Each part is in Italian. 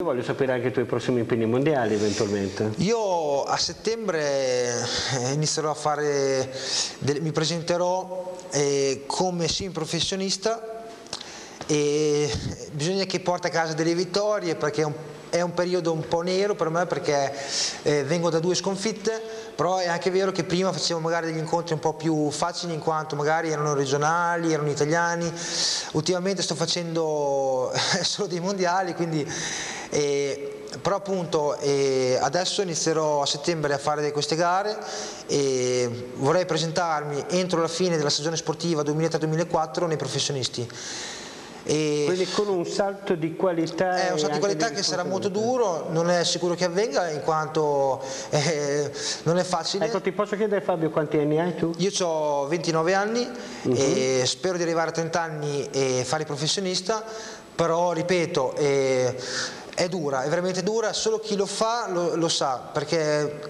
Voglio sapere anche i tuoi prossimi impegni mondiali eventualmente. Io a settembre inizierò a fare, mi presenterò come sim professionista e bisogna che porti a casa delle vittorie, perché è un periodo un po' nero per me, perché vengo da 2 sconfitte, però è anche vero che prima facevo magari degli incontri un po' più facili, in quanto magari erano regionali, erano italiani. Ultimamente sto facendo solo dei mondiali, quindi però appunto adesso inizierò a settembre a fare queste gare e vorrei presentarmi entro la fine della stagione sportiva 2003-2004 nei professionisti. Quindi con un salto di qualità. È un salto di qualità che sarà molto duro, non è sicuro che avvenga, in quanto non è facile. Ecco, ti posso chiedere, Fabio, quanti anni hai tu? Io ho 29 anni e spero di arrivare a 30 anni e fare il professionista, però ripeto, è dura, è veramente dura, solo chi lo fa lo sa, perché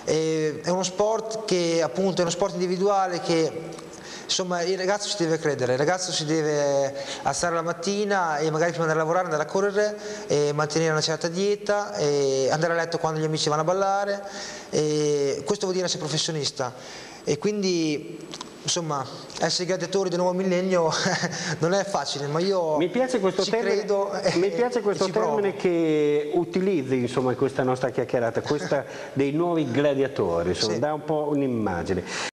è uno sport che appunto è uno sport individuale che, insomma, il ragazzo si deve credere, il ragazzo si deve alzare la mattina e magari prima di andare a lavorare andare a correre, e mantenere una certa dieta, e andare a letto quando gli amici vanno a ballare, e questo vuol dire essere professionista. E quindi, insomma, essere gladiatori del nuovo millennio non è facile, ma io mi piace questo termine, credo. Mi piace questo termine che utilizzi, insomma, in questa nostra chiacchierata, questa dei nuovi gladiatori, insomma, Sì. dà un po' un'immagine.